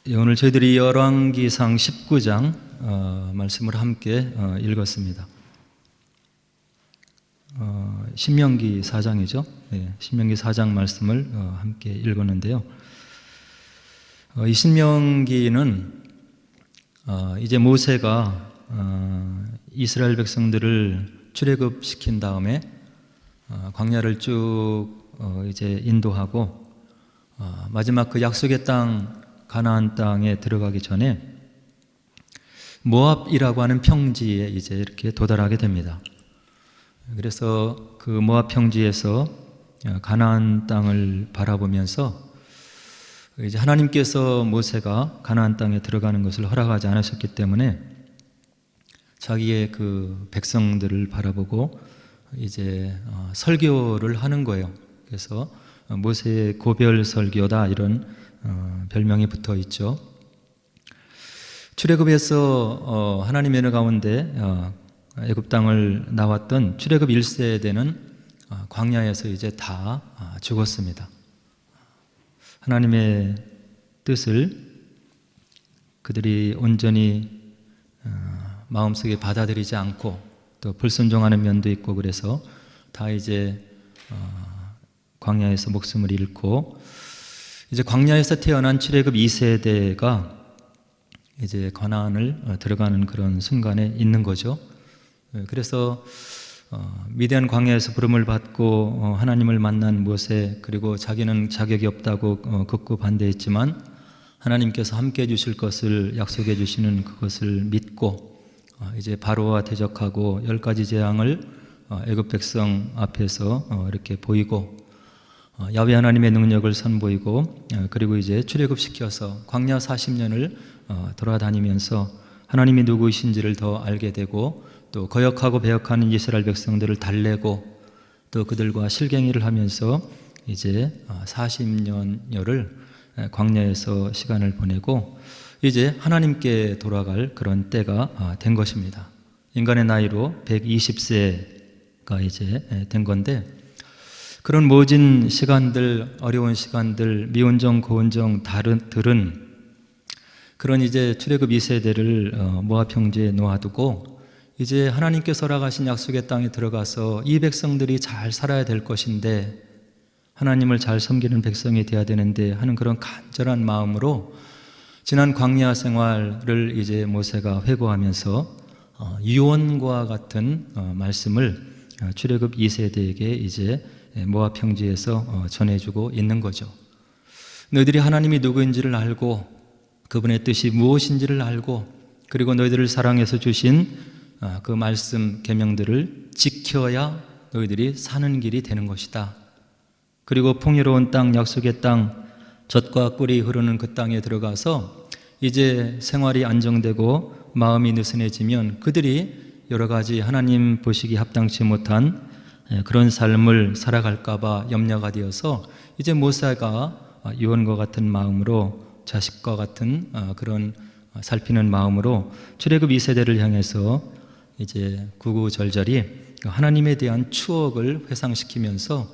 오늘 저희들이 열왕기상 19장 말씀을 함께 읽었습니다. 신명기 4장이죠. 신명기 4장 말씀을 함께 읽었는데요. 이 신명기는 이제 모세가 이스라엘 백성들을 출애굽시킨 다음에 광야를 쭉 이제 인도하고 마지막 그 약속의 땅 가나안 땅에 들어가기 전에 모압이라고 하는 평지에 이제 이렇게 도달하게 됩니다. 그래서 그 모압 평지에서 가나안 땅을 바라보면서 이제 하나님께서 모세가 가나안 땅에 들어가는 것을 허락하지 않으셨기 때문에 자기의 그 백성들을 바라보고 이제 설교를 하는 거예요. 그래서 모세의 고별 설교다 이런 별명이 붙어 있죠. 출애굽에서 하나님의 은혜 가운데 애굽 땅을 나왔던 출애굽 1세대는 광야에서 이제 다 죽었습니다. 하나님의 뜻을 그들이 온전히 마음속에 받아들이지 않고 또 불순종하는 면도 있고 그래서 다 이제 광야에서 목숨을 잃고 이제 광야에서 태어난 출애굽 2세대가 이제 가나안을 들어가는 그런 순간에 있는 거죠. 그래서 미디안 광야에서 부름을 받고 하나님을 만난 모세, 그리고 자기는 자격이 없다고 극구 반대했지만 하나님께서 함께 해주실 것을 약속해 주시는 그것을 믿고 이제 바로와 대적하고 10가지 재앙을 애굽 백성 앞에서 이렇게 보이고 야훼 하나님의 능력을 선보이고 그리고 이제 출애굽시켜서 광야 40년을 돌아다니면서 하나님이 누구이신지를 더 알게 되고 또 거역하고 배역하는 이스라엘 백성들을 달래고 또 그들과 실갱이를 하면서 이제 40년여를 광야에서 시간을 보내고 이제 하나님께 돌아갈 그런 때가 된 것입니다. 인간의 나이로 120세가 이제 된 건데 그런 모진 시간들, 어려운 시간들, 미온정, 고온정, 들은 그런 이제 출애굽 2세대를 모압 평지에 놓아두고 이제 하나님께서 허락하신 약속의 땅에 들어가서 이 백성들이 잘 살아야 될 것인데 하나님을 잘 섬기는 백성이 되어야 되는데 하는 그런 간절한 마음으로 지난 광야 생활을 이제 모세가 회고하면서 유언과 같은 말씀을 출애굽 2세대에게 이제 모압 평지에서 전해주고 있는 거죠. 너희들이 하나님이 누구인지를 알고 그분의 뜻이 무엇인지를 알고 그리고 너희들을 사랑해서 주신 그 말씀 계명들을 지켜야 너희들이 사는 길이 되는 것이다. 그리고 풍요로운 땅, 약속의 땅, 젖과 꿀이 흐르는 그 땅에 들어가서 이제 생활이 안정되고 마음이 느슨해지면 그들이 여러 가지 하나님 보시기 합당치 못한 그런 삶을 살아갈까봐 염려가 되어서 이제 모세가 유언과 같은 마음으로 자식과 같은 그런 살피는 마음으로 출애굽 2세대를 향해서 이제 구구절절히 하나님에 대한 추억을 회상시키면서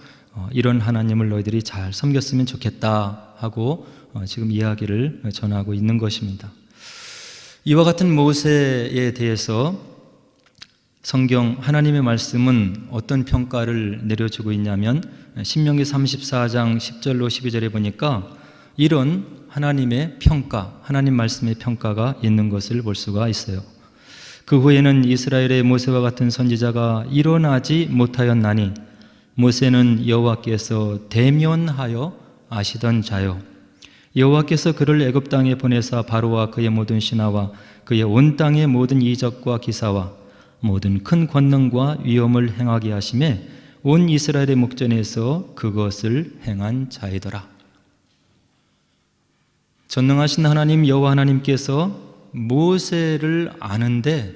이런 하나님을 너희들이 잘 섬겼으면 좋겠다 하고 지금 이야기를 전하고 있는 것입니다. 이와 같은 모세에 대해서 성경 하나님의 말씀은 어떤 평가를 내려주고 있냐면 신명기 34장 10절로 12절에 보니까 이런 하나님의 평가, 하나님 말씀의 평가가 있는 것을 볼 수가 있어요. 그 후에는 이스라엘의 모세와 같은 선지자가 일어나지 못하였나니 모세는 여호와께서 대면하여 아시던 자요 여호와께서 그를 애굽 땅에 보내사 바로와 그의 모든 신하와 그의 온 땅의 모든 이적과 기사와 모든 큰 권능과 위엄을 행하게 하심에 온 이스라엘의 목전에서 그것을 행한 자이더라. 전능하신 하나님 여호와 하나님께서 모세를 아는데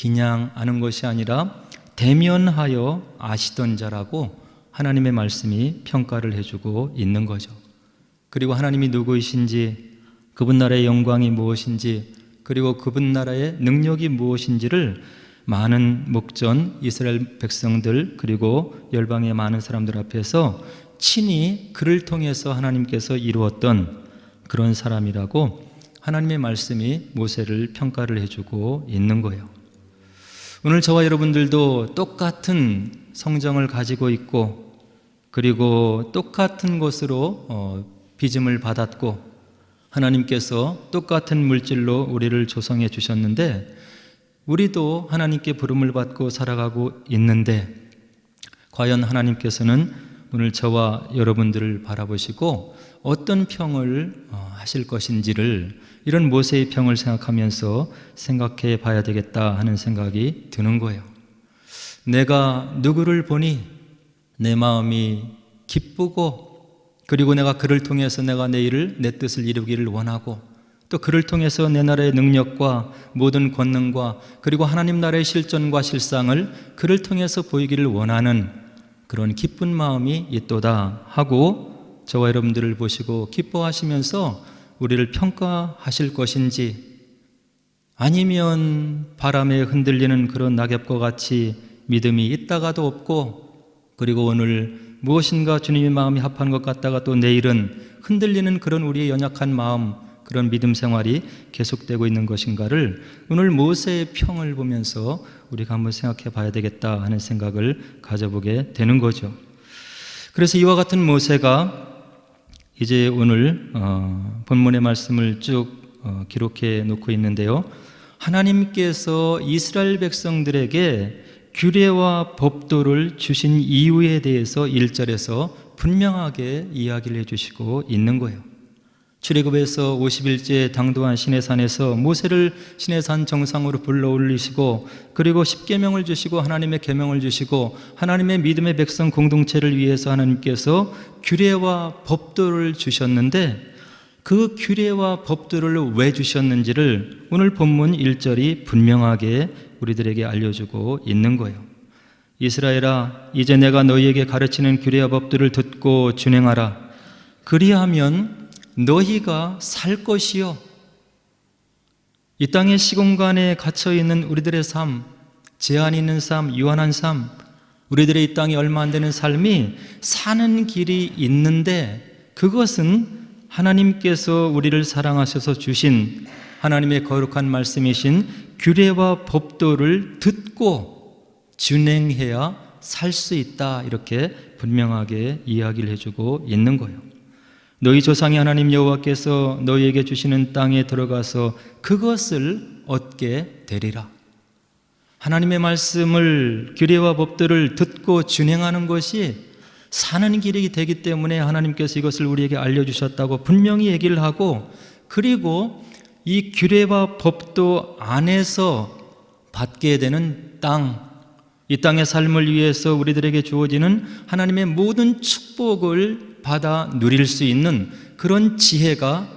그냥 아는 것이 아니라 대면하여 아시던 자라고 하나님의 말씀이 평가를 해주고 있는 거죠. 그리고 하나님이 누구이신지 그분 나라의 영광이 무엇인지 그리고 그분 나라의 능력이 무엇인지를 많은 목전 이스라엘 백성들 그리고 열방의 많은 사람들 앞에서 친히 그를 통해서 하나님께서 이루었던 그런 사람이라고 하나님의 말씀이 모세를 평가를 해주고 있는 거예요. 오늘 저와 여러분들도 똑같은 성정을 가지고 있고, 그리고 똑같은 것으로 빚음을 받았고, 하나님께서 똑같은 물질로 우리를 조성해 주셨는데, 우리도 하나님께 부름을 받고 살아가고 있는데, 과연 하나님께서는 오늘 저와 여러분들을 바라보시고 어떤 평을 하실 것인지를, 이런 모세의 평을 생각하면서 생각해 봐야 되겠다 하는 생각이 드는 거예요. 내가 누구를 보니 내 마음이 기쁘고, 그리고 내가 그를 통해서 내가 내 일을, 내 뜻을 이루기를 원하고, 또 그를 통해서 내 나라의 능력과 모든 권능과 그리고 하나님 나라의 실존과 실상을 그를 통해서 보이기를 원하는 그런 기쁜 마음이 있도다 하고, 저와 여러분들을 보시고 기뻐하시면서 우리를 평가하실 것인지, 아니면 바람에 흔들리는 그런 낙엽과 같이 믿음이 있다가도 없고, 그리고 오늘 무엇인가 주님의 마음이 합한 것 같다가 또 내일은 흔들리는 그런 우리의 연약한 마음, 그런 믿음 생활이 계속되고 있는 것인가를 오늘 모세의 평을 보면서 우리가 한번 생각해 봐야 되겠다 하는 생각을 가져보게 되는 거죠. 그래서 이와 같은 모세가 이제 오늘 본문의 말씀을 쭉 기록해 놓고 있는데요, 하나님께서 이스라엘 백성들에게 규례와 법도를 주신 이유에 대해서 1절에서 분명하게 이야기를 해주시고 있는 거예요. 출애굽에서 50일째 당도한 시내산에서 모세를 시내산 정상으로 불러 올리시고, 그리고 십계명을 주시고 하나님의 계명을 주시고, 하나님의 믿음의 백성 공동체를 위해서 하나님께서 규례와 법도를 주셨는데, 그 규례와 법도를 왜 주셨는지를 오늘 본문 1절이 분명하게 우리들에게 알려주고 있는 거예요. 이스라엘아, 이제 내가 너희에게 가르치는 규례와 법도를 듣고 준행하라. 그리하면 너희가 살 것이요, 이 땅의 시공간에 갇혀있는 우리들의 삶, 제한 있는 삶, 유한한 삶, 우리들의 이 땅에 얼마 안 되는 삶이 사는 길이 있는데, 그것은 하나님께서 우리를 사랑하셔서 주신 하나님의 거룩한 말씀이신 규례와 법도를 듣고 준행해야 살 수 있다, 이렇게 분명하게 이야기를 해주고 있는 거예요. 너희 조상의 하나님 여호와께서 너희에게 주시는 땅에 들어가서 그것을 얻게 되리라. 하나님의 말씀을, 규례와 법들을 듣고 준행하는 것이 사는 길이 되기 때문에 하나님께서 이것을 우리에게 알려주셨다고 분명히 얘기를 하고, 그리고 이 규례와 법도 안에서 받게 되는 땅, 이 땅의 삶을 위해서 우리들에게 주어지는 하나님의 모든 축복을 받아 누릴 수 있는 그런 지혜가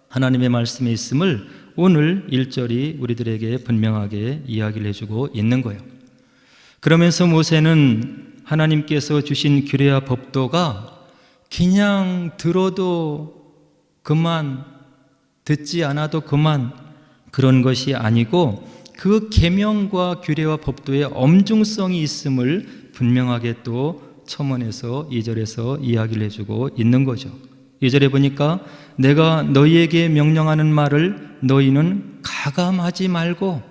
하나님의 말씀에 있음을 오늘 1절이 우리들에게 분명하게 이야기를 해주고 있는 거예요. 그러면서 모세는 하나님께서 주신 규례와 법도가 그냥 들어도 그만, 듣지 않아도 그만, 그런 것이 아니고 그 계명과 규례와 법도의 엄중성이 있음을 분명하게 또 첨언해서 2절에서 이야기를 해주고 있는 거죠. 2절에 보니까 내가 너희에게 명령하는 말을 너희는 가감하지 말고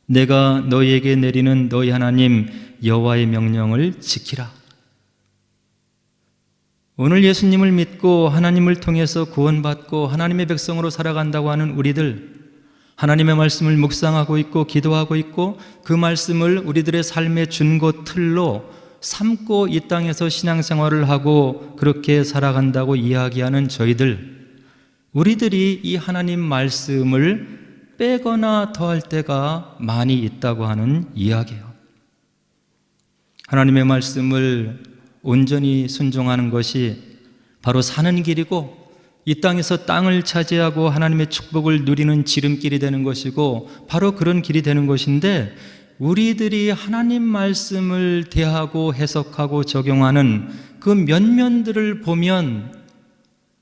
내가 너희에게 내리는 너희 하나님 여호와의 명령을 지키라. 오늘 예수님을 믿고 하나님을 통해서 구원받고 하나님의 백성으로 살아간다고 하는 우리들, 하나님의 말씀을 묵상하고 있고 기도하고 있고 그 말씀을 우리들의 삶의 준고 틀로 삼고 이 땅에서 신앙생활을 하고 그렇게 살아간다고 이야기하는 저희들, 우리들이 이 하나님 말씀을 빼거나 더할 때가 많이 있다고 하는 이야기예요. 하나님의 말씀을 온전히 순종하는 것이 바로 사는 길이고 이 땅에서 땅을 차지하고 하나님의 축복을 누리는 지름길이 되는 것이고 바로 그런 길이 되는 것인데, 우리들이 하나님 말씀을 대하고 해석하고 적용하는 그 면면들을 보면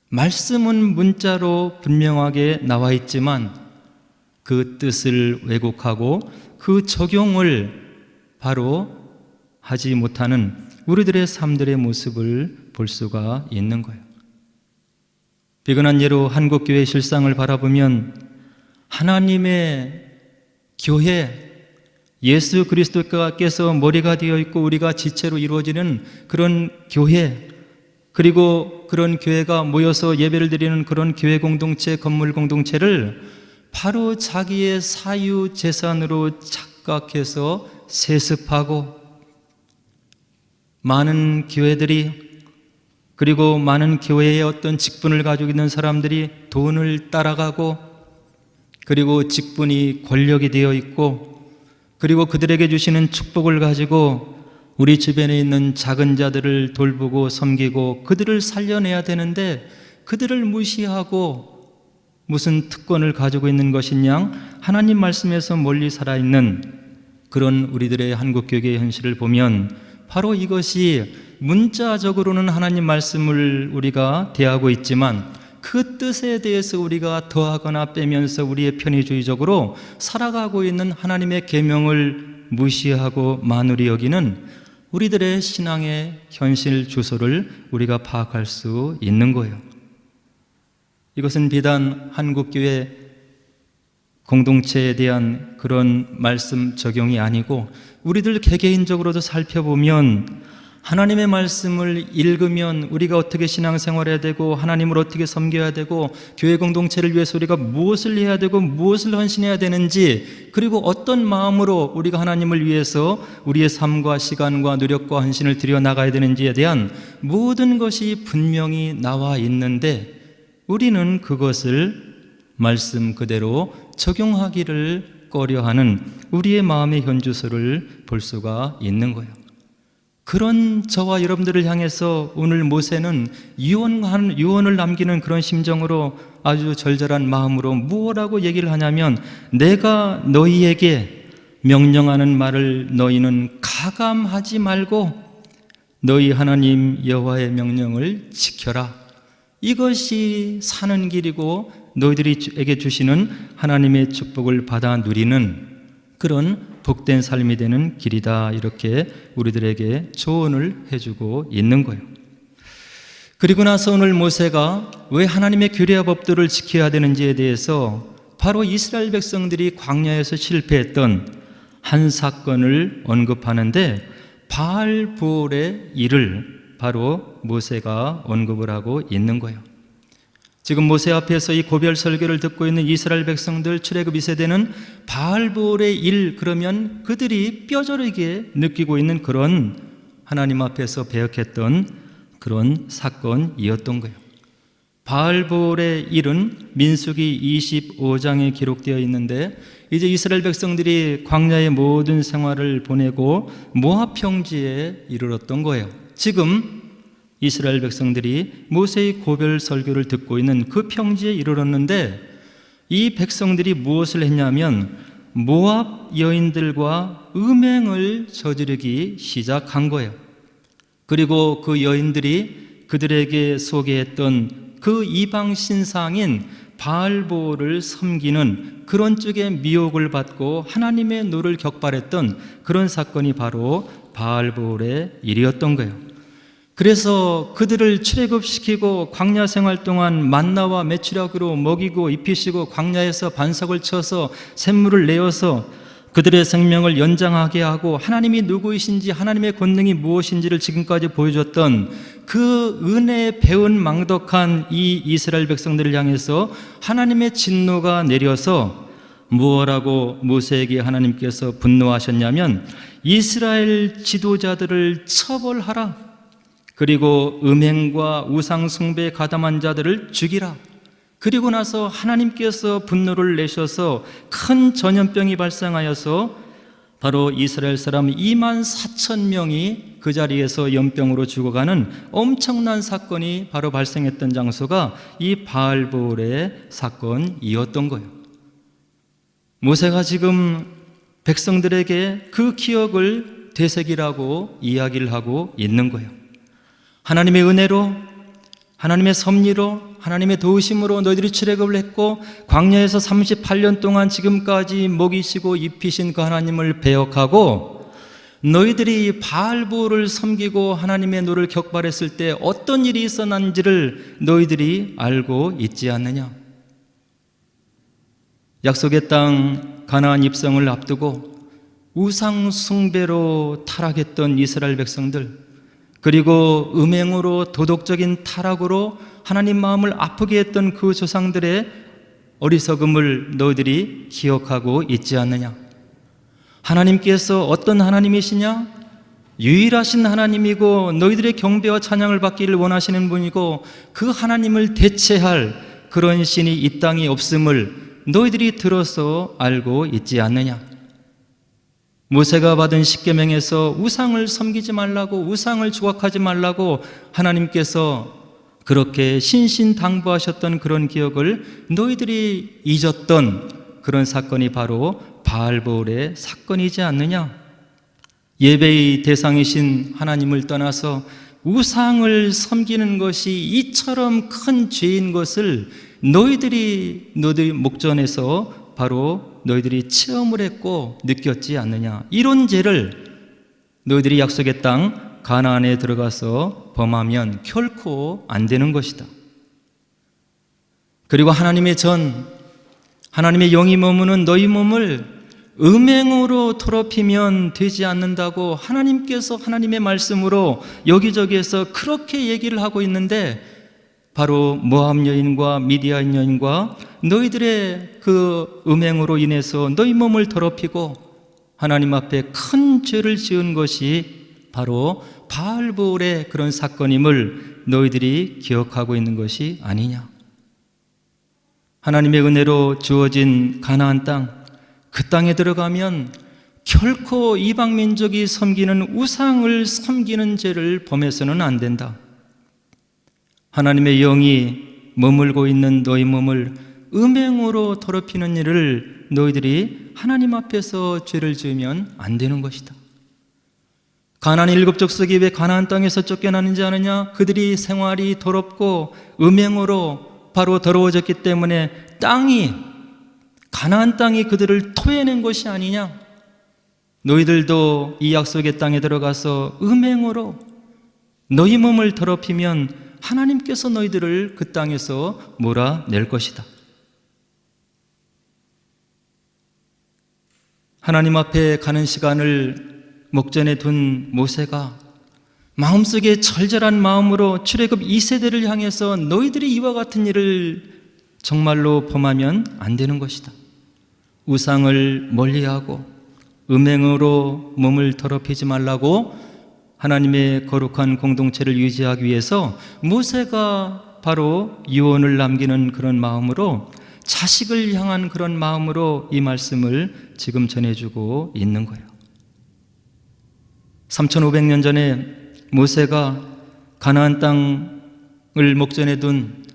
말씀은 문자로 분명하게 나와 있지만 그 뜻을 왜곡하고 그 적용을 바로 하지 못하는 우리들의 삶들의 모습을 볼 수가 있는 거예요. 비근한 예로 한국교회 실상을 바라보면 하나님의 교회, 예수 그리스도께서 머리가 되어 있고 우리가 지체로 이루어지는 그런 교회, 그리고 그런 교회가 모여서 예배를 드리는 그런 교회 공동체, 건물 공동체를 바로 자기의 사유 재산으로 착각해서 세습하고, 많은 교회들이, 그리고 많은 교회의 어떤 직분을 가지고 있는 사람들이 돈을 따라가고, 그리고 직분이 권력이 되어 있고, 그리고 그들에게 주시는 축복을 가지고 우리 주변에 있는 작은 자들을 돌보고 섬기고 그들을 살려내야 되는데, 그들을 무시하고 무슨 특권을 가지고 있는 것이냐, 하나님 말씀에서 멀리 살아있는 그런 우리들의 한국교회의 현실을 보면 바로 이것이, 문자적으로는 하나님 말씀을 우리가 대하고 있지만 그 뜻에 대해서 우리가 더하거나 빼면서 우리의 편의주의적으로 살아가고 있는 하나님의 계명을 무시하고 만우리 여기는 우리들의 신앙의 현실 주소를 우리가 파악할 수 있는 거예요. 이것은 비단 한국교회 공동체에 대한 그런 말씀 적용이 아니고, 우리들 개개인적으로도 살펴보면 하나님의 말씀을 읽으면 우리가 어떻게 신앙생활해야 되고, 하나님을 어떻게 섬겨야 되고, 교회 공동체를 위해서 우리가 무엇을 해야 되고 무엇을 헌신해야 되는지, 그리고 어떤 마음으로 우리가 하나님을 위해서 우리의 삶과 시간과 노력과 헌신을 드려나가야 되는지에 대한 모든 것이 분명히 나와 있는데, 우리는 그것을 말씀 그대로 적용하기를 꺼려하는 우리의 마음의 현주소를 볼 수가 있는 거예요. 그런 저와 여러분들을 향해서 오늘 모세는 유언을 남기는 그런 심정으로, 아주 절절한 마음으로 무엇라고 얘기를 하냐면, 내가 너희에게 명령하는 말을 너희는 가감하지 말고 너희 하나님 여호와의 명령을 지켜라. 이것이 사는 길이고 너희들에게 주시는 하나님의 축복을 받아 누리는 그런 복된 삶이 되는 길이다, 이렇게 우리들에게 조언을 해주고 있는 거예요. 그리고 나서 오늘 모세가 왜 하나님의 규례와 법도를 지켜야 되는지에 대해서 바로 이스라엘 백성들이 광야에서 실패했던 한 사건을 언급하는데, 바알보올의 일을 바로 모세가 언급을 하고 있는 거예요. 지금 모세 앞에서 이 고별 설교를 듣고 있는 이스라엘 백성들, 출애굽 2세대는 바알보올의 일, 그러면 그들이 뼈저리게 느끼고 있는 그런 하나님 앞에서 배역했던 그런 사건이었던 거예요. 바알보올의 일은 민수기 25장에 기록되어 있는데, 이제 이스라엘 백성들이 광야의 모든 생활을 보내고 모압 평지에 이르렀던 거예요. 지금 이스라엘 백성들이 모세의 고별 설교를 듣고 있는 그 평지에 이르렀는데, 이 백성들이 무엇을 했냐면 모압 여인들과 음행을 저지르기 시작한 거예요. 그리고 그 여인들이 그들에게 소개했던 그 이방 신상인 바알보올을 섬기는 그런 쪽에 미혹을 받고 하나님의 노를 격발했던 그런 사건이 바로 바알보올의 일이었던 거예요. 그래서 그들을 출애굽시키고 광야 생활 동안 만나와 메추라기로 먹이고 입히시고 광야에서 반석을 쳐서 샘물을 내어서 그들의 생명을 연장하게 하고, 하나님이 누구이신지, 하나님의 권능이 무엇인지를 지금까지 보여줬던 그 은혜에 배운 망덕한 이 이스라엘 백성들을 향해서 하나님의 진노가 내려서 무엇라고 모세에게 하나님께서 분노하셨냐면, 이스라엘 지도자들을 처벌하라, 그리고 음행과 우상 숭배에 가담한 자들을 죽이라. 그리고 나서 하나님께서 분노를 내셔서 큰 전염병이 발생하여서 바로 이스라엘 사람 24,000명이 그 자리에서 연병으로 죽어가는 엄청난 사건이 바로 발생했던 장소가 이 바알보올의 사건이었던 거예요. 모세가 지금 백성들에게 그 기억을 되새기라고 이야기를 하고 있는 거예요. 하나님의 은혜로, 하나님의 섭리로, 하나님의 도우심으로 너희들이 출애굽을 했고 광야에서 38년 동안 지금까지 먹이시고 입히신 그 하나님을 배역하고, 너희들이 바알보를 섬기고 하나님의 노를 격발했을 때 어떤 일이 있었는지를 너희들이 알고 있지 않느냐? 약속의 땅 가나안 입성을 앞두고 우상 숭배로 타락했던 이스라엘 백성들, 그리고 음행으로 도덕적인 타락으로 하나님 마음을 아프게 했던 그 조상들의 어리석음을 너희들이 기억하고 있지 않느냐? 하나님께서 어떤 하나님이시냐? 유일하신 하나님이고 너희들의 경배와 찬양을 받기를 원하시는 분이고, 그 하나님을 대체할 그런 신이 이 땅에 없음을 너희들이 들어서 알고 있지 않느냐? 모세가 받은 십계명에서 우상을 섬기지 말라고, 우상을 조각하지 말라고 하나님께서 그렇게 신신당부하셨던 그런 기억을 너희들이 잊었던 그런 사건이 바로 바알보울의 사건이지 않느냐? 예배의 대상이신 하나님을 떠나서 우상을 섬기는 것이 이처럼 큰 죄인 것을 너희들이 목전에서 바로 너희들이 체험을 했고 느꼈지 않느냐? 이런 죄를 너희들이 약속의 땅 가나안에 들어가서 범하면 결코 안 되는 것이다. 그리고 하나님의 영이 머무는 너희 몸을 음행으로 더럽히면 되지 않는다고 하나님께서 하나님의 말씀으로 여기저기에서 그렇게 얘기를 하고 있는데, 바로 모압 여인과 미디안 여인과 너희들의 그 음행으로 인해서 너희 몸을 더럽히고 하나님 앞에 큰 죄를 지은 것이 바로 바알보울의 그런 사건임을 너희들이 기억하고 있는 것이 아니냐? 하나님의 은혜로 주어진 가나안 땅, 그 땅에 들어가면 결코 이방 민족이 섬기는 우상을 섬기는 죄를 범해서는 안 된다. 하나님의 영이 머물고 있는 너희 몸을 음행으로 더럽히는 일을 너희들이 하나님 앞에서 죄를 지으면 안 되는 것이다. 가나안 7족속이 왜 가나안 땅에서 쫓겨나는지 아느냐? 그들이 생활이 더럽고 음행으로 바로 더러워졌기 때문에 가나안 땅이 그들을 토해낸 것이 아니냐? 너희들도 이 약속의 땅에 들어가서 음행으로 너희 몸을 더럽히면 하나님께서 너희들을 그 땅에서 몰아낼 것이다. 하나님 앞에 가는 시간을 목전에 둔 모세가 마음속에 절절한 마음으로 출애굽 2세대를 향해서 너희들이 이와 같은 일을 정말로 범하면 안 되는 것이다. 우상을 멀리하고 음행으로 몸을 더럽히지 말라고 하나님의 거룩한 공동체를 유지하기 위해서 모세가 바로 유언을 남기는 그런 마음으로, 자식을 향한 그런 마음으로 이 말씀을 지금 전해주고 있는 거예요. 3500년 전에 모세가 가나안 땅을 목전에 둔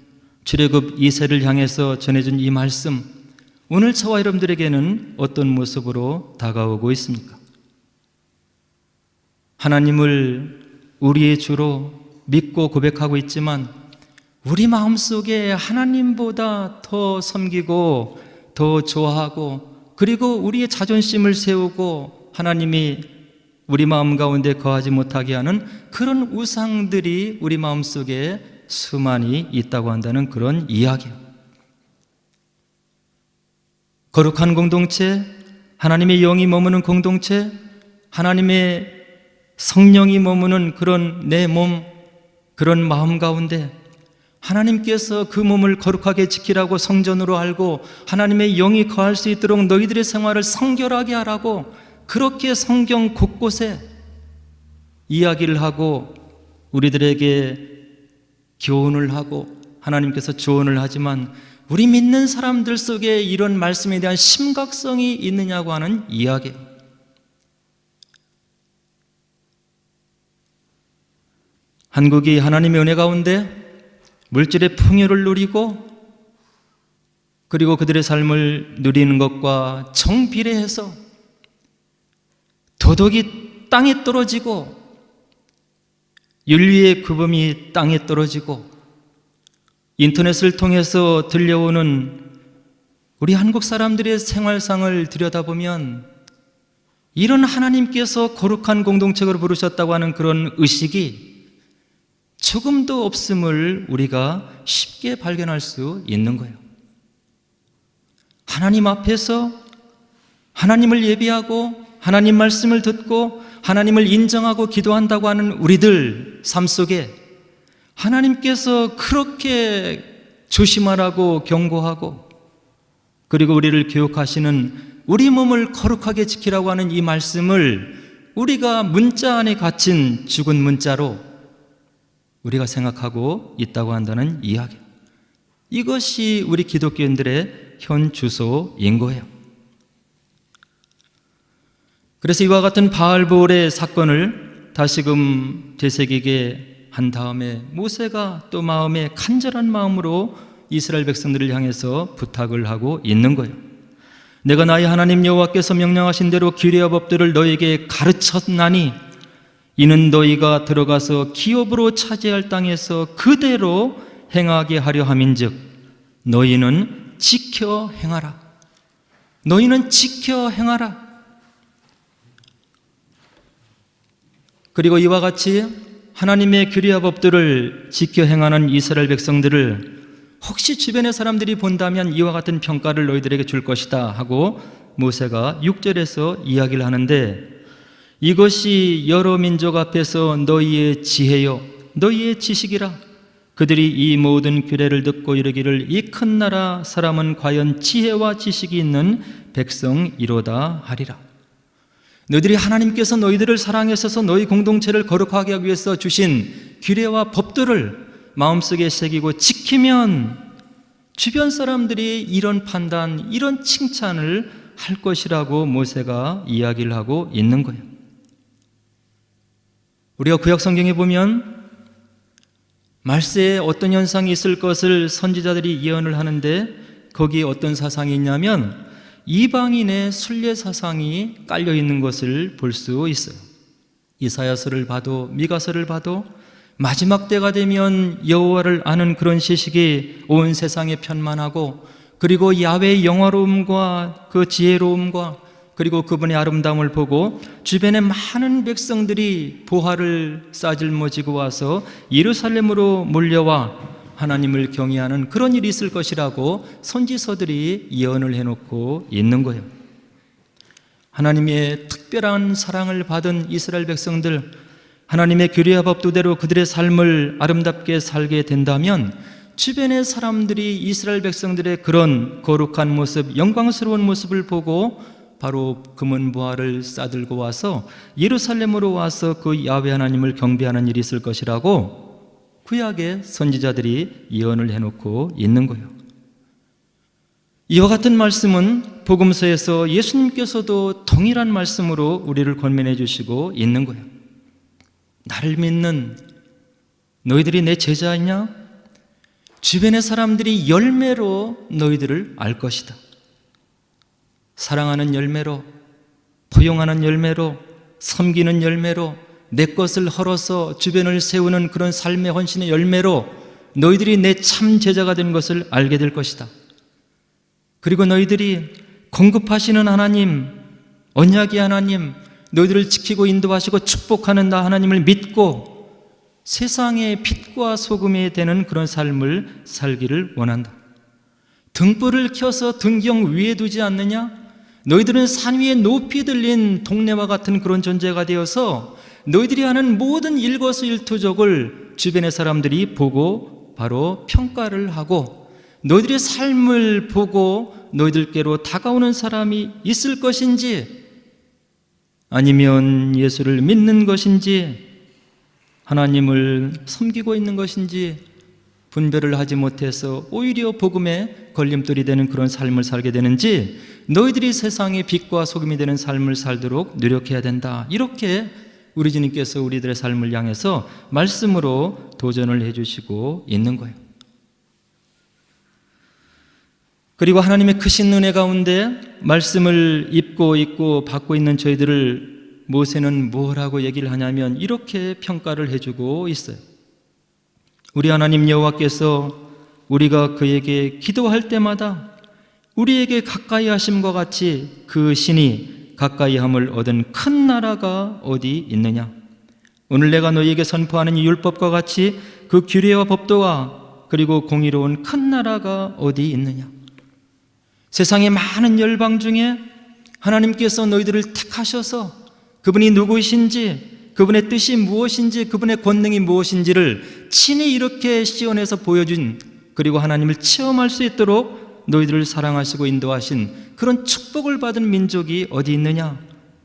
출애굽 2세를 향해서 전해준 이 말씀, 오늘 저와 여러분들에게는 어떤 모습으로 다가오고 있습니까? 하나님을 우리의 주로 믿고 고백하고 있지만 우리 마음속에 하나님보다 더 섬기고 더 좋아하고, 그리고 우리의 자존심을 세우고 하나님이 우리 마음 가운데 거하지 못하게 하는 그런 우상들이 우리 마음속에 수많이 있다고 한다는 그런 이야기예요. 거룩한 공동체, 하나님의 영이 머무는 공동체, 하나님의 성령이 머무는 그런 내 몸, 그런 마음 가운데 하나님께서 그 몸을 거룩하게 지키라고 성전으로 알고 하나님의 영이 거할 수 있도록 너희들의 생활을 성결하게 하라고 그렇게 성경 곳곳에 이야기를 하고 우리들에게 교훈을 하고 하나님께서 조언을 하지만, 우리 믿는 사람들 속에 이런 말씀에 대한 심각성이 있느냐고 하는 이야기예요. 한국이 하나님의 은혜 가운데 물질의 풍요를 누리고, 그리고 그들의 삶을 누리는 것과 정비례해서 도덕이 땅에 떨어지고 윤리의 규범이 땅에 떨어지고, 인터넷을 통해서 들려오는 우리 한국 사람들의 생활상을 들여다보면 이런 하나님께서 거룩한 공동체로 부르셨다고 하는 그런 의식이 조금도 없음을 우리가 쉽게 발견할 수 있는 거예요. 하나님 앞에서 하나님을 예비하고 하나님 말씀을 듣고 하나님을 인정하고 기도한다고 하는 우리들 삶 속에 하나님께서 그렇게 조심하라고 경고하고 그리고 우리를 교육하시는 우리 몸을 거룩하게 지키라고 하는 이 말씀을 우리가 문자 안에 갇힌 죽은 문자로 우리가 생각하고 있다고 한다는 이야기. 이것이 우리 기독교인들의 현 주소인 거예요. 그래서 이와 같은 바알볼의 사건을 다시금 되새기게 한 다음에 모세가 또 마음에 간절한 마음으로 이스라엘 백성들을 향해서 부탁을 하고 있는 거예요. 내가 나의 하나님 여호와께서 명령하신 대로 규례와 법들을 너에게 가르쳤나니 이는 너희가 들어가서 기업으로 차지할 땅에서 그대로 행하게 하려 함인즉 너희는 지켜 행하라. 너희는 지켜 행하라. 그리고 이와 같이 하나님의 규례와 법들을 지켜 행하는 이스라엘 백성들을 혹시 주변의 사람들이 본다면 이와 같은 평가를 너희들에게 줄 것이다 하고 모세가 6절에서 이야기를 하는데 이것이 여러 민족 앞에서 너희의 지혜요 너희의 지식이라. 그들이 이 모든 규례를 듣고 이르기를 이 큰 나라 사람은 과연 지혜와 지식이 있는 백성이로다 하리라. 너희들이 하나님께서 너희들을 사랑하셔서 너희 공동체를 거룩하게 하기 위해서 주신 규례와 법들을 마음속에 새기고 지키면 주변 사람들이 이런 판단, 이런 칭찬을 할 것이라고 모세가 이야기를 하고 있는 거예요. 우리가 구약 성경에 보면 말세에 어떤 현상이 있을 것을 선지자들이 예언을 하는데 거기에 어떤 사상이 있냐면 이방인의 순례 사상이 깔려 있는 것을 볼 수 있어요. 이사야서를 봐도 미가서를 봐도 마지막 때가 되면 여호와를 아는 그런 지식이 온 세상에 편만하고 그리고 야훼의 영화로움과 그 지혜로움과 그리고 그분의 아름다움을 보고 주변의 많은 백성들이 보화를 싸질머지고 와서 예루살렘으로 몰려와 하나님을 경외하는 그런 일이 있을 것이라고 선지서들이 예언을 해놓고 있는 거예요. 하나님의 특별한 사랑을 받은 이스라엘 백성들, 하나님의 규례와 법도대로 그들의 삶을 아름답게 살게 된다면 주변의 사람들이 이스라엘 백성들의 그런 거룩한 모습, 영광스러운 모습을 보고 바로 금은보화를 싸들고 와서 예루살렘으로 와서 그 야훼 하나님을 경배하는 일이 있을 것이라고 구약의 선지자들이 예언을 해놓고 있는 거예요. 이와 같은 말씀은 복음서에서 예수님께서도 동일한 말씀으로 우리를 권면해 주시고 있는 거예요. 나를 믿는 너희들이 내 제자이냐? 주변의 사람들이 열매로 너희들을 알 것이다. 사랑하는 열매로, 포용하는 열매로, 섬기는 열매로, 내 것을 헐어서 주변을 세우는 그런 삶의 헌신의 열매로 너희들이 내 참 제자가 된 것을 알게 될 것이다. 그리고 너희들이 공급하시는 하나님, 언약의 하나님, 너희들을 지키고 인도하시고 축복하는 나 하나님을 믿고 세상의 빛과 소금이 되는 그런 삶을 살기를 원한다. 등불을 켜서 등경 위에 두지 않느냐? 너희들은 산 위에 높이 들린 동네와 같은 그런 존재가 되어서 너희들이 하는 모든 일거수일투족을 주변의 사람들이 보고 바로 평가를 하고 너희들의 삶을 보고 너희들께로 다가오는 사람이 있을 것인지 아니면 예수를 믿는 것인지 하나님을 섬기고 있는 것인지 분별을 하지 못해서 오히려 복음에 걸림돌이 되는 그런 삶을 살게 되는지 너희들이 세상의 빛과 소금이 되는 삶을 살도록 노력해야 된다. 이렇게 우리 주님께서 우리들의 삶을 향해서 말씀으로 도전을 해주시고 있는 거예요. 그리고 하나님의 크신 은혜 가운데 말씀을 입고 받고 있는 저희들을 모세는 뭐라고 얘기를 하냐면 이렇게 평가를 해주고 있어요. 우리 하나님 여호와께서 우리가 그에게 기도할 때마다 우리에게 가까이 하심과 같이 그 신이 가까이함을 얻은 큰 나라가 어디 있느냐? 오늘 내가 너희에게 선포하는 이 율법과 같이 그 규례와 법도와 그리고 공의로운 큰 나라가 어디 있느냐? 세상의 많은 열방 중에 하나님께서 너희들을 택하셔서 그분이 누구이신지, 그분의 뜻이 무엇인지, 그분의 권능이 무엇인지를 친히 이렇게 시온에서 보여준, 그리고 하나님을 체험할 수 있도록 너희들을 사랑하시고 인도하신 그런 축복을 받은 민족이 어디 있느냐?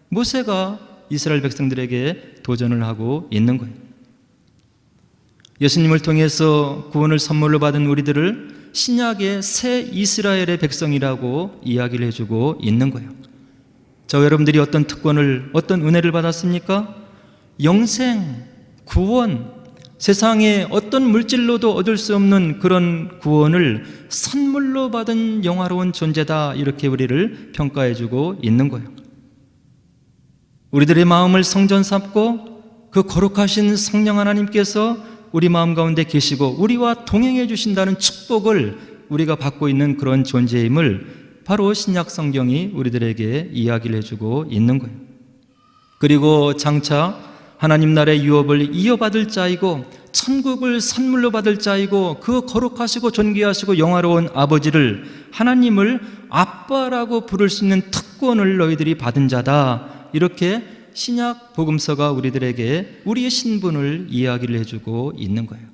모세가 이스라엘 백성들에게 도전을 하고 있는 거예요. 예수님을 통해서 구원을 선물로 받은 우리들을 신약의 새 이스라엘의 백성이라고 이야기를 해주고 있는 거예요. 저 여러분들이 어떤 특권을, 어떤 은혜를 받았습니까? 영생, 구원, 세상에 어떤 물질로도 얻을 수 없는 그런 구원을 선물로 받은 영화로운 존재다, 이렇게 우리를 평가해주고 있는 거예요. 우리들의 마음을 성전 삼고 그 거룩하신 성령 하나님께서 우리 마음 가운데 계시고 우리와 동행해 주신다는 축복을 우리가 받고 있는 그런 존재임을 바로 신약 성경이 우리들에게 이야기를 해주고 있는 거예요. 그리고 장차 하나님 나라의 유업을 이어받을 자이고 천국을 선물로 받을 자이고 그 거룩하시고 존귀하시고 영화로운 아버지를, 하나님을 아빠라고 부를 수 있는 특권을 너희들이 받은 자다, 이렇게 신약 복음서가 우리들에게 우리의 신분을 이야기를 해주고 있는 거예요.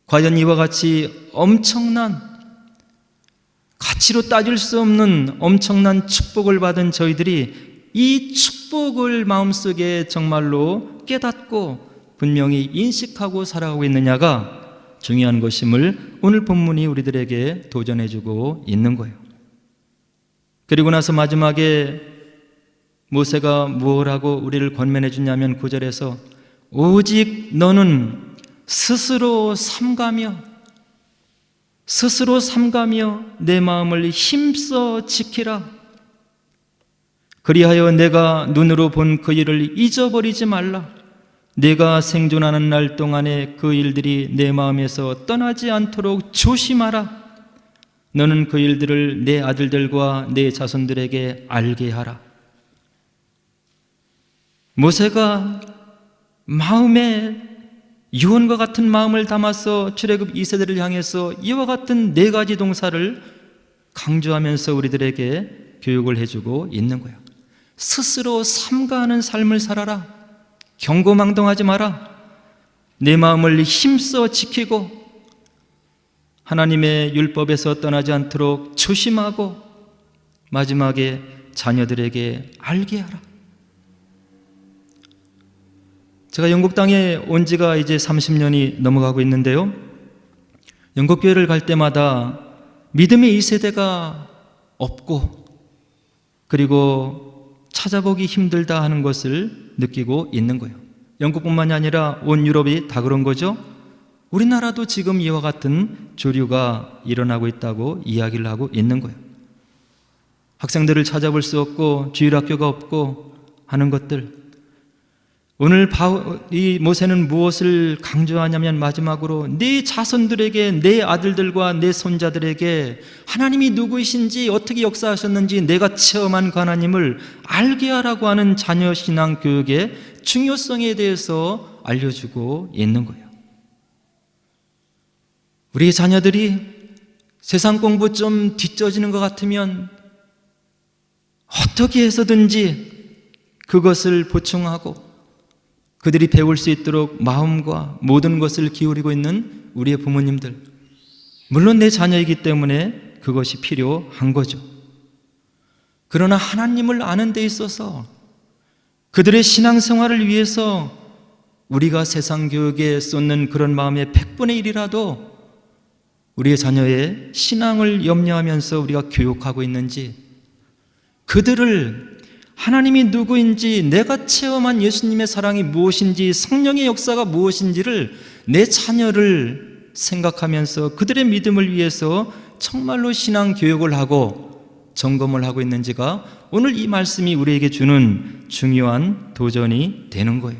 과연 이와 같이 엄청난, 가치로 따질 수 없는 엄청난 축복을 받은 저희들이 이 축복을 마음속에 정말로 깨닫고 분명히 인식하고 살아가고 있느냐가 중요한 것임을 오늘 본문이 우리들에게 도전해주고 있는 거예요. 그리고 나서 마지막에 모세가 무엇하고 우리를 권면해 주냐면 9절에서 오직 너는 스스로 삼가며 내 마음을 힘써 지키라. 그리하여 내가 눈으로 본 그 일을 잊어버리지 말라. 내가 생존하는 날 동안에 그 일들이 내 마음에서 떠나지 않도록 조심하라. 너는 그 일들을 내 아들들과 내 자손들에게 알게 하라. 모세가 마음에 유언과 같은 마음을 담아서 출애굽 2세대를 향해서 이와 같은 4가지 동사를 강조하면서 우리들에게 교육을 해주고 있는 거예요. 스스로 삼가하는 삶을 살아라. 경고망동하지 마라. 내 마음을 힘써 지키고 하나님의 율법에서 떠나지 않도록 조심하고 마지막에 자녀들에게 알게 하라. 제가 영국 땅에 온 지가 이제 30년이 넘어가고 있는데요, 영국 교회를 갈 때마다 믿음의 2세대가 없고 그리고 찾아보기 힘들다 하는 것을 느끼고 있는 거예요. 영국뿐만이 아니라 온 유럽이 다 그런 거죠. 우리나라도 지금 이와 같은 조류가 일어나고 있다고 이야기를 하고 있는 거예요. 학생들을 찾아볼 수 없고 주일학교가 없고 하는 것들. 오늘 이 모세는 무엇을 강조하냐면 마지막으로 내 자손들에게, 내 아들들과 내 손자들에게 하나님이 누구이신지, 어떻게 역사하셨는지 내가 체험한 그 하나님을 알게 하라고 하는 자녀 신앙 교육의 중요성에 대해서 알려주고 있는 거예요. 우리 자녀들이 세상 공부 좀 뒤처지는 것 같으면 어떻게 해서든지 그것을 보충하고 그들이 배울 수 있도록 마음과 모든 것을 기울이고 있는 우리의 부모님들, 물론 내 자녀이기 때문에 그것이 필요한 거죠. 그러나 하나님을 아는 데 있어서 그들의 신앙생활을 위해서 우리가 세상 교육에 쏟는 그런 마음의 100분의 1이라도 우리의 자녀의 신앙을 염려하면서 우리가 교육하고 있는지, 그들을 하나님이 누구인지, 내가 체험한 예수님의 사랑이 무엇인지, 성령의 역사가 무엇인지를 내 자녀를 생각하면서 그들의 믿음을 위해서 정말로 신앙 교육을 하고 점검을 하고 있는지가 오늘 이 말씀이 우리에게 주는 중요한 도전이 되는 거예요.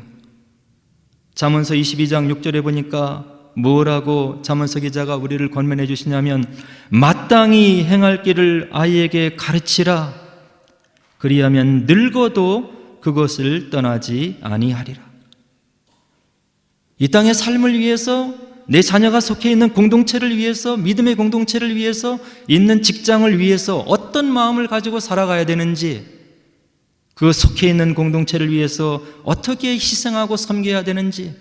잠언서 22장 6절에 보니까 뭐라고 잠언서 기자가 우리를 권면해 주시냐면 마땅히 행할 길을 아이에게 가르치라. 그리하면 늙어도 그것을 떠나지 아니하리라. 이 땅의 삶을 위해서, 내 자녀가 속해 있는 공동체를 위해서, 믿음의 공동체를 위해서, 있는 직장을 위해서 어떤 마음을 가지고 살아가야 되는지, 그 속해 있는 공동체를 위해서 어떻게 희생하고 섬겨야 되는지,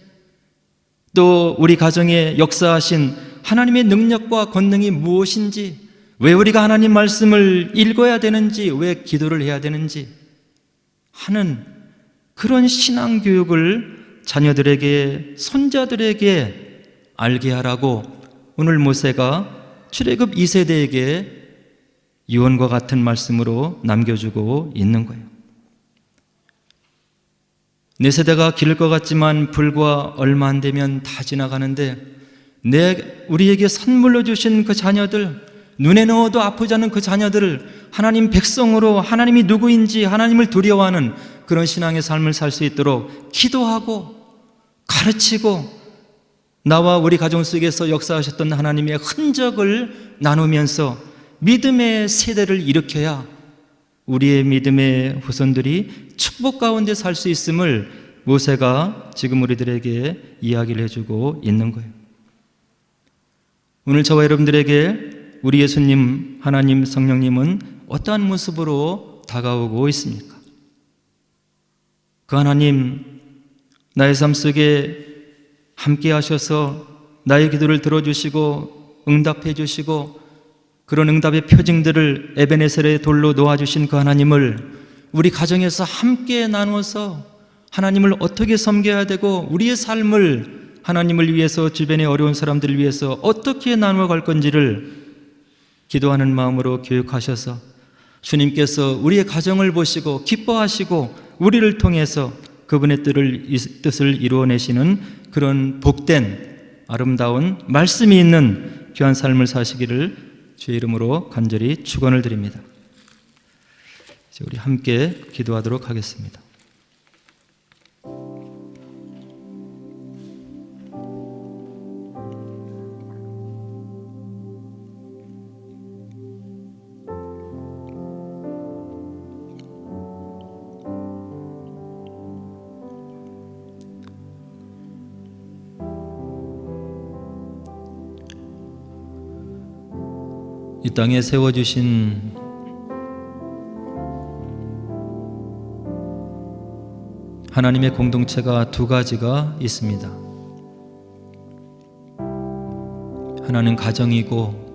또 우리 가정에 역사하신 하나님의 능력과 권능이 무엇인지, 왜 우리가 하나님 말씀을 읽어야 되는지, 왜 기도를 해야 되는지 하는 그런 신앙교육을 자녀들에게, 손자들에게 알게 하라고 오늘 모세가 출애굽 2세대에게 유언과 같은 말씀으로 남겨주고 있는 거예요. 내 세대가 길 것 같지만 불과 얼마 안 되면 다 지나가는데, 우리에게 선물로 주신 그 자녀들, 눈에 넣어도 아프지 않은 그 자녀들을 하나님 백성으로, 하나님이 누구인지 하나님을 두려워하는 그런 신앙의 삶을 살 수 있도록 기도하고 가르치고, 나와 우리 가정 속에서 역사하셨던 하나님의 흔적을 나누면서 믿음의 세대를 일으켜야 우리의 믿음의 후손들이 축복 가운데 살 수 있음을 모세가 지금 우리들에게 이야기를 해주고 있는 거예요. 오늘 저와 여러분들에게 우리 예수님, 하나님, 성령님은 어떠한 모습으로 다가오고 있습니까? 그 하나님, 나의 삶 속에 함께 하셔서 나의 기도를 들어주시고 응답해 주시고, 그런 응답의 표징들을 에베네셀의 돌로 놓아주신 그 하나님을 우리 가정에서 함께 나누어서 하나님을 어떻게 섬겨야 되고, 우리의 삶을 하나님을 위해서, 주변의 어려운 사람들을 위해서 어떻게 나누어 갈 건지를 기도하는 마음으로 교육하셔서 주님께서 우리의 가정을 보시고 기뻐하시고 우리를 통해서 그분의 뜻을 이루어내시는 그런 복된 아름다운 말씀이 있는 귀한 삶을 사시기를 주의 이름으로 간절히 축원을 드립니다. 이제 우리 함께 기도하도록 하겠습니다. 이 땅에 세워주신 하나님의 공동체가 두 가지가 있습니다. 하나는 가정이고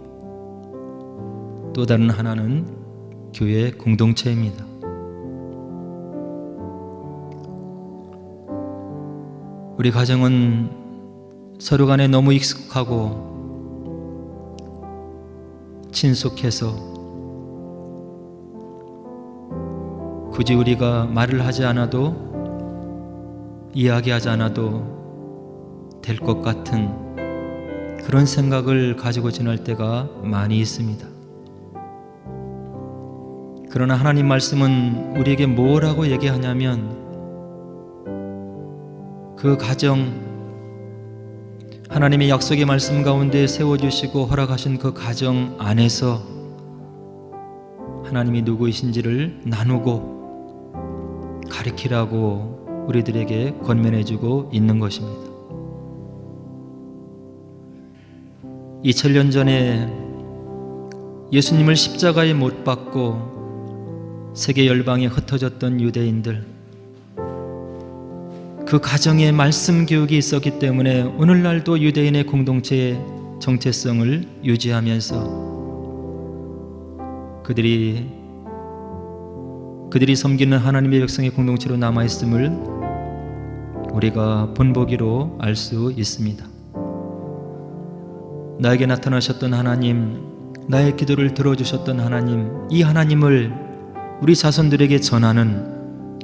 또 다른 하나는 교회 공동체입니다. 우리 가정은 서로 간에 너무 익숙하고 친숙해서 굳이 우리가 말을 하지 않아도, 이야기하지 않아도 될 것 같은 그런 생각을 가지고 지낼 때가 많이 있습니다. 그러나 하나님 말씀은 우리에게 뭐라고 얘기하냐면, 그 가정, 하나님의 약속의 말씀 가운데 세워주시고 허락하신 그 가정 안에서 하나님이 누구이신지를 나누고 가르치라고 우리들에게 권면해주고 있는 것입니다. 2000년 전에 예수님을 십자가에 못 박고 세계 열방에 흩어졌던 유대인들, 그 가정에 말씀 교육이 있었기 때문에 오늘날도 유대인의 공동체의 정체성을 유지하면서 그들이 섬기는 하나님의 백성의 공동체로 남아있음을 우리가 본보기로 알 수 있습니다. 나에게 나타나셨던 하나님, 나의 기도를 들어주셨던 하나님, 이 하나님을 우리 자손들에게 전하는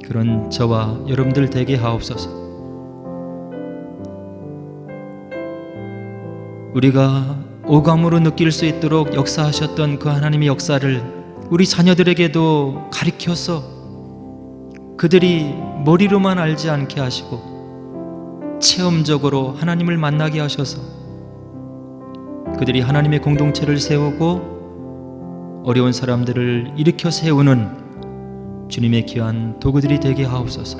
그런 저와 여러분들 되게 하옵소서. 우리가 오감으로 느낄 수 있도록 역사하셨던 그 하나님의 역사를 우리 자녀들에게도 가르쳐서 그들이 머리로만 알지 않게 하시고 체험적으로 하나님을 만나게 하셔서 그들이 하나님의 공동체를 세우고 어려운 사람들을 일으켜 세우는 주님의 귀한 도구들이 되게 하옵소서.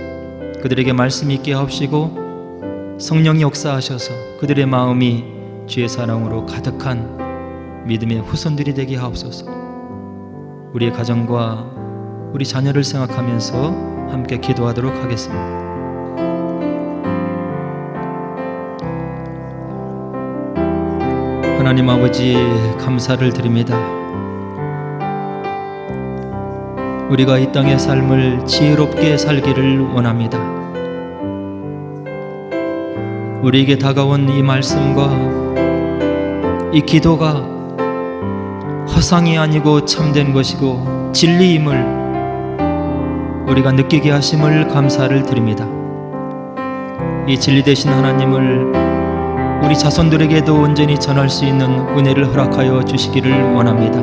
그들에게 말씀이 있게 하옵시고 성령이 역사하셔서 그들의 마음이 주의 사랑으로 가득한 믿음의 후손들이 되게 하옵소서. 우리의 가정과 우리 자녀를 생각하면서 함께 기도하도록 하겠습니다. 하나님 아버지, 감사를 드립니다. 우리가 이 땅의 삶을 지혜롭게 살기를 원합니다. 우리에게 다가온 이 말씀과 이 기도가 허상이 아니고 참된 것이고 진리임을 우리가 느끼게 하심을 감사를 드립니다. 이 진리 되신 하나님을 우리 자손들에게도 온전히 전할 수 있는 은혜를 허락하여 주시기를 원합니다.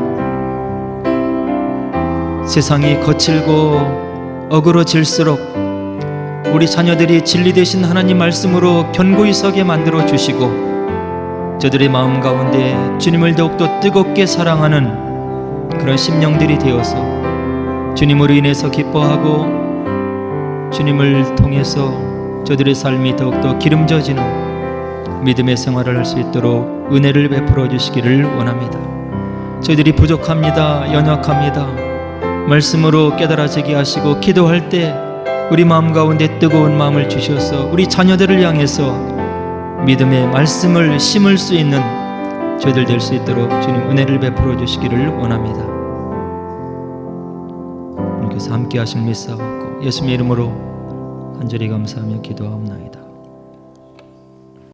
세상이 거칠고 어그러질수록 우리 자녀들이 진리 되신 하나님 말씀으로 견고히 서게 만들어 주시고 저들의 마음 가운데 주님을 더욱더 뜨겁게 사랑하는 그런 심령들이 되어서 주님으로 인해서 기뻐하고 주님을 통해서 저들의 삶이 더욱더 기름져지는 믿음의 생활을 할 수 있도록 은혜를 베풀어 주시기를 원합니다. 저희들이 부족합니다. 연약합니다. 말씀으로 깨달아지게 하시고 기도할 때 우리 마음 가운데 뜨거운 마음을 주셔서 우리 자녀들을 향해서 믿음의 말씀을 심을 수 있는 저희들 될 수 있도록 주님 은혜를 베풀어 주시기를 원합니다. 주님께서 함께 하실 믿사옵고 예수님의 이름으로 간절히 감사하며 기도하옵나이다.